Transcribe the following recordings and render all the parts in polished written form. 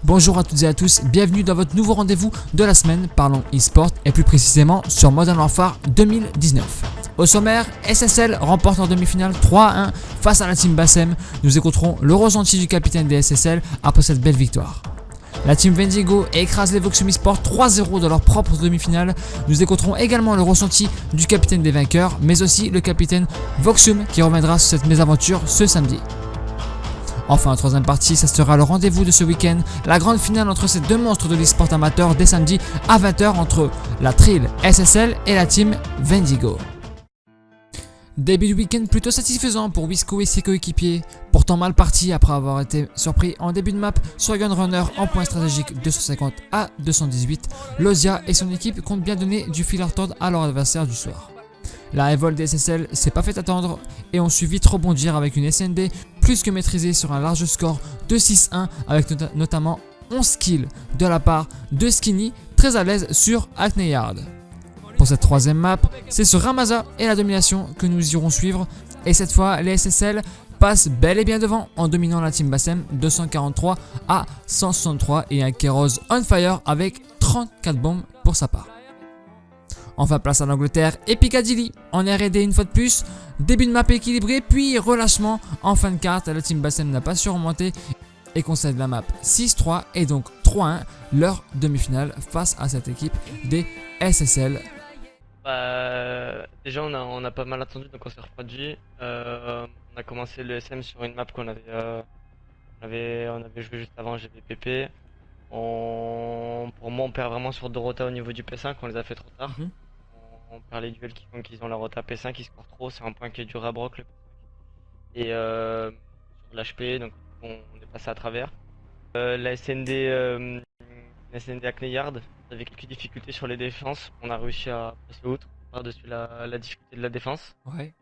Bonjour à toutes et à tous, bienvenue dans votre nouveau rendez-vous de la semaine Parlons e-sport et plus précisément sur Modern Warfare 2019. Au sommaire, SSL remporte en demi-finale 3-1 face à la team Bassem. Nous écouterons le ressenti du capitaine des SSL après cette belle victoire. La team Vendigo écrase les Voxum eSport 3-0 dans leur propre demi-finale. Nous écouterons également le ressenti du capitaine des vainqueurs, mais aussi le capitaine Voxum qui reviendra sur cette mésaventure ce samedi. Enfin, en troisième partie, ça sera le rendez-vous de ce week-end, la grande finale entre ces deux monstres de l'e-sport amateur dès samedi à 20h entre la Trill SSL et la team Vendigo. Début du week-end plutôt satisfaisant pour Wisco et ses coéquipiers, pourtant mal parti après avoir été surpris en début de map sur Gunrunner en point stratégique 250 à 218. Lozia et son équipe comptent bien donner du fil à retordre à leur adversaire du soir. La révolte des SSL s'est pas fait attendre et ont su vite rebondir avec une SND plus que maîtrisée sur un large score de 6-1 avec notamment 11 kills de la part de Skinny, très à l'aise sur Hackney Yard. Pour cette troisième map, c'est sur Ramazza et la domination que nous irons suivre et cette fois les SSL passent bel et bien devant en dominant la team Bassem 243 à 163 et un Keros on fire avec 34 bombes pour sa part. Enfin, place à l'Angleterre et Piccadilly en R&D une fois de plus. Début de map équilibré, puis relâchement en fin de carte. La team Bassem n'a pas su remonter et concède la map 6-3 et donc 3-1 leur demi-finale face à cette équipe des SSL. Déjà on a pas mal attendu donc on s'est refroidi. On a commencé le SM sur une map qu'on avait joué juste avant GVPP. Pour moi on perd vraiment sur deux rotas au niveau du P5, on les a fait trop tard. On perd les duels qu'ils ont la rota P5, ils scorent trop, c'est un point qui est dur à broc le P5. Et sur l'HP, donc on est passé à travers. La SND Hackney Yard avait quelques difficultés sur les défenses, on a réussi à passer outre par-dessus la difficulté de la défense. Ouais.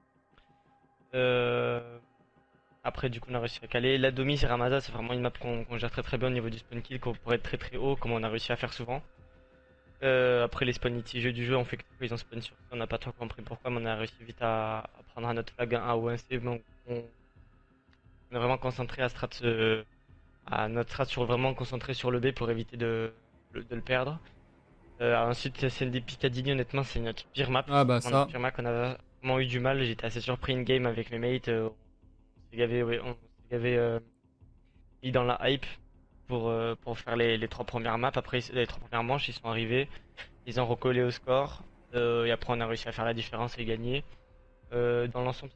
Après du coup on a réussi à caler. La Domi c'est Ramazza, c'est vraiment une map qu'on gère très bien au niveau du spawn kill, qu'on pourrait être très haut comme on a réussi à faire souvent. Après les spawn litigeux du jeu, on fait que ils ont spawn sur ça, on n'a pas trop compris pourquoi, mais on a réussi vite à prendre un autre flag, un A ou un C. Donc on est vraiment concentré à notre strat sur vraiment concentré sur le B pour éviter de le perdre. Ensuite la SND Piccadilly, honnêtement c'est notre pire map. Ah bah ça. Notre pire map, on a vraiment eu du mal, j'étais assez surpris in game avec mes mates. On s'est gavé mis dans la hype pour faire les trois premières maps. Après les trois premières manches ils sont arrivés, ils ont recollé au score et après on a réussi à faire la différence et gagner. Dans l'ensemble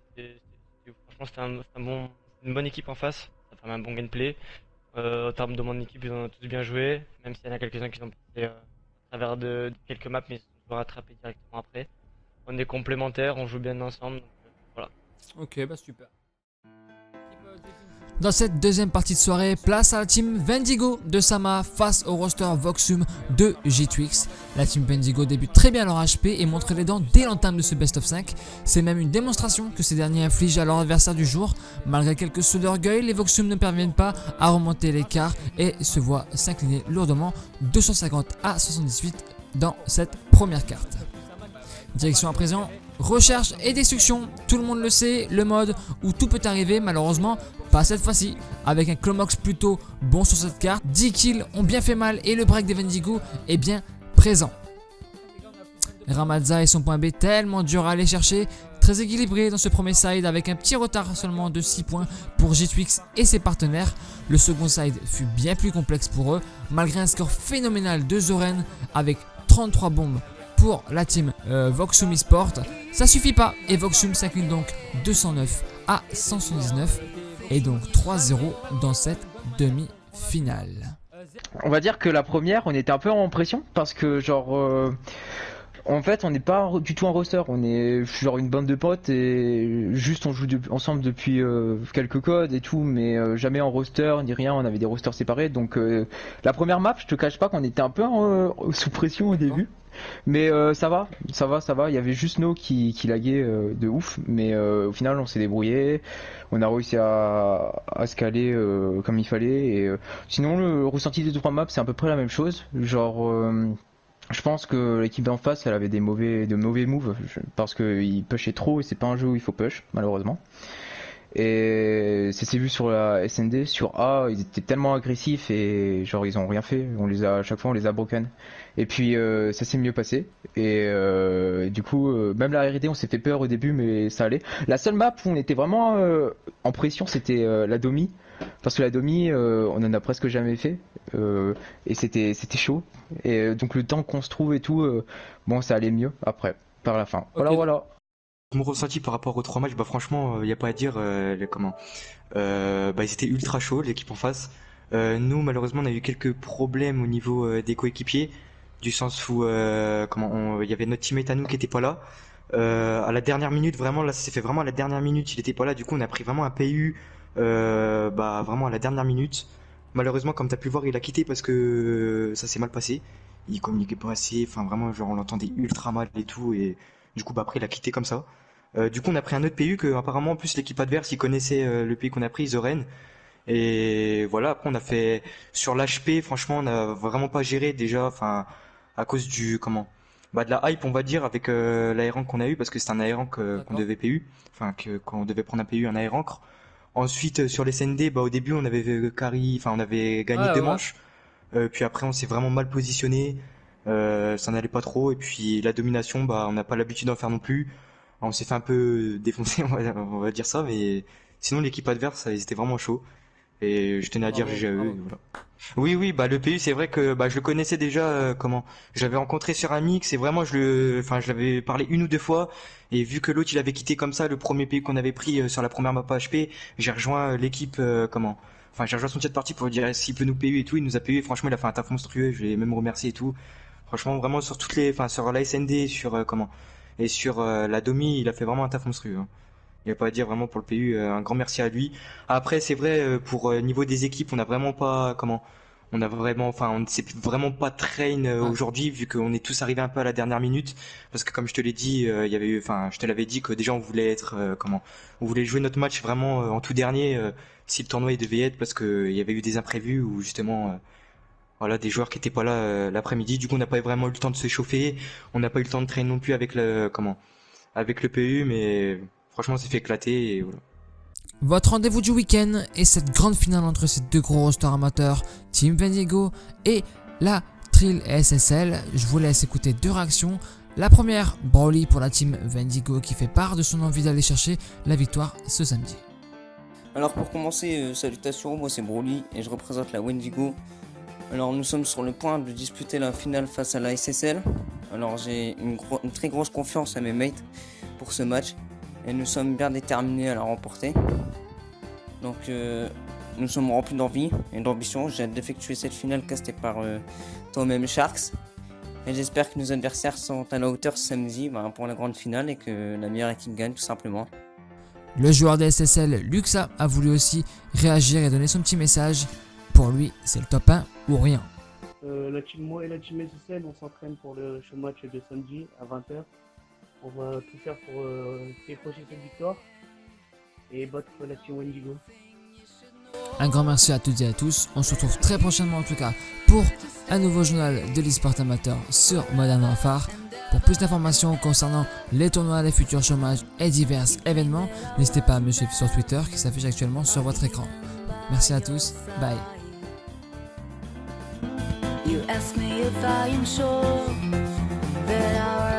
franchement c'était une bonne équipe en face, ça fait un bon gameplay. En termes de mon équipe ils ont tous bien joué, même s'il y en a quelques-uns qui sont passés à travers de quelques maps mais ils se sont rattrapés directement après. On est complémentaires, on joue bien ensemble, donc voilà. Ok, bah super. Dans cette deuxième partie de soirée, place à la team Vendigo de Sama face au roster Voxum de G-Twix. La team Vendigo débute très bien leur HP et montre les dents dès l'entame de ce best of 5. C'est même une démonstration que ces derniers infligent à leur adversaire du jour. Malgré quelques sauts d'orgueil, les Voxum ne parviennent pas à remonter l'écart et se voient s'incliner lourdement 250 à 78 dans cette première carte. Direction à présent, recherche et destruction, tout le monde le sait, le mode où tout peut arriver, malheureusement pas cette fois-ci, avec un Clomox plutôt bon sur cette carte, 10 kills ont bien fait mal et le break des Vendigo est bien présent. Ramazza et son point B tellement dur à aller chercher, très équilibré dans ce premier side avec un petit retard seulement de 6 points pour G-Twix et ses partenaires. Le second side fut bien plus complexe pour eux, malgré un score phénoménal de Zoren avec 33 bombes pour la team Voxum eSport. Ça suffit pas et Voxum s'incline donc 209 à 179 et donc 3-0 dans cette demi-finale. On va dire que la première, on était un peu en pression parce que genre en fait on n'est pas du tout un roster, on est genre une bande de potes et juste on joue ensemble depuis quelques codes et tout, mais jamais en roster ni rien, on avait des rosters séparés. Donc la première map, je te cache pas qu'on était un peu sous pression au début. Mais ça va, il y avait juste No qui laguait de ouf, mais au final on s'est débrouillé, on a réussi à se caler comme il fallait, et sinon le ressenti des deux trois maps c'est à peu près la même chose, genre je pense que l'équipe d'en face elle avait de mauvais moves, parce qu'ils pushaient trop et c'est pas un jeu où il faut push malheureusement. Et ça s'est vu sur la SND, sur A, ils étaient tellement agressifs et genre ils ont rien fait. À chaque fois on les a broken. Et puis ça s'est mieux passé. Et du coup, même la R&D on s'est fait peur au début, mais ça allait. La seule map où on était vraiment en pression, c'était la Domi. Parce que la Domi, on en a presque jamais fait. Et c'était chaud. Et donc le temps qu'on se trouve et tout, bon ça allait mieux après, par la fin. Voilà, Ok. voilà. Mon ressenti par rapport aux 3 matchs, bah franchement, y a pas à dire. Bah ils étaient ultra chauds, l'équipe en face. Nous, malheureusement, on a eu quelques problèmes au niveau des coéquipiers, du sens où il y avait notre teammate à nous qui était pas là. À la dernière minute, vraiment, là, ça s'est fait vraiment à la dernière minute. Il était pas là, du coup, on a pris vraiment un PU, bah vraiment à la dernière minute. Malheureusement, comme t'as pu voir, il a quitté parce que ça s'est mal passé. Il communiquait pas assez, enfin vraiment, genre on l'entendait ultra mal et tout, et du coup, bah après, il a quitté comme ça. Du coup, on a pris un autre PU que apparemment en plus l'équipe adverse, ils connaissaient le pays qu'on a pris, The Ren. Et voilà, après on a fait sur l'HP, franchement, on a vraiment pas géré déjà, enfin à cause du bah de la hype, on va dire, avec l'A-Rank qu'on a eu parce que c'est un A-Rank qu'on D'accord. devait PU, qu'on devait prendre un PU, un A-Rank. Ensuite sur les SND, bah au début on avait on avait gagné Ouais, deux ouais. manches. Puis après on s'est vraiment mal positionné, ça n'allait pas trop. Et puis la domination, bah on n'a pas l'habitude d'en faire non plus. On s'est fait un peu défoncer, on va dire ça, mais sinon l'équipe adverse, ils étaient vraiment chauds. Et je tenais à dire Bravo, GG à eux, bravo. et voilà. Oui, oui, bah le PU, c'est vrai que bah je le connaissais déjà. J'avais rencontré sur un mix et vraiment je l'avais parlé une ou deux fois. Et vu que l'autre il avait quitté comme ça le premier PU qu'on avait pris sur la première map HP, j'ai rejoint l'équipe j'ai rejoint son chat party pour lui dire s'il peut nous PU et tout. Il nous a PU et franchement il a fait un taf monstrueux. Je l'ai même remercié et tout. Franchement vraiment sur sur la SND, et sur la Domi, il a fait vraiment un taf monstrueux, hein. Il n'y a pas à dire vraiment pour le PU, un grand merci à lui. Après, c'est vrai, pour niveau des équipes, on a vraiment pas, on ne s'est vraiment pas train Ouais. aujourd'hui, vu qu'on est tous arrivés un peu à la dernière minute. Parce que comme je te l'ai dit, il y avait eu, je te l'avais dit que déjà on voulait on voulait jouer notre match vraiment en tout dernier, si le tournoi il devait être, parce que il y avait eu des imprévus où justement, voilà, des joueurs qui étaient pas là l'après-midi. Du coup, on n'a pas vraiment eu le temps de se chauffer. On n'a pas eu le temps de traîner non plus avec avec le PU, mais franchement, on s'est fait éclater et voilà. Votre rendez-vous du week-end est cette grande finale entre ces deux gros rosters amateurs, Team Vendigo et la Trill SSL. Je vous laisse écouter deux réactions. La première, Broly pour la Team Vendigo qui fait part de son envie d'aller chercher la victoire ce samedi. Alors pour commencer, salutations, moi c'est Broly et je représente la Wendigo. Alors nous sommes sur le point de disputer la finale face à la SSL. Alors j'ai une très grosse confiance à mes mates pour ce match et nous sommes bien déterminés à la remporter. Donc nous sommes remplis d'envie et d'ambition. J'ai hâte d'effectuer cette finale castée par toi-même Sharks. Et j'espère que nos adversaires sont à la hauteur ce samedi pour la grande finale et que la meilleure équipe gagne tout simplement. Le joueur de SSL, Luxa, a voulu aussi réagir et donner son petit message. Pour lui, c'est le top 1 ou rien. Moi et la team SSL, on s'entraîne pour le match de samedi à 20h. On va tout faire pour décrocher cette victoire et battre la team Wendigo. Un grand merci à toutes et à tous. On se retrouve très prochainement en tout cas pour un nouveau journal de l'e-sport amateur sur Modern Warfare. Pour plus d'informations concernant les tournois, les futurs chômages et divers événements, n'hésitez pas à me suivre sur Twitter qui s'affiche actuellement sur votre écran. Merci à tous, bye. You ask me if I am sure that our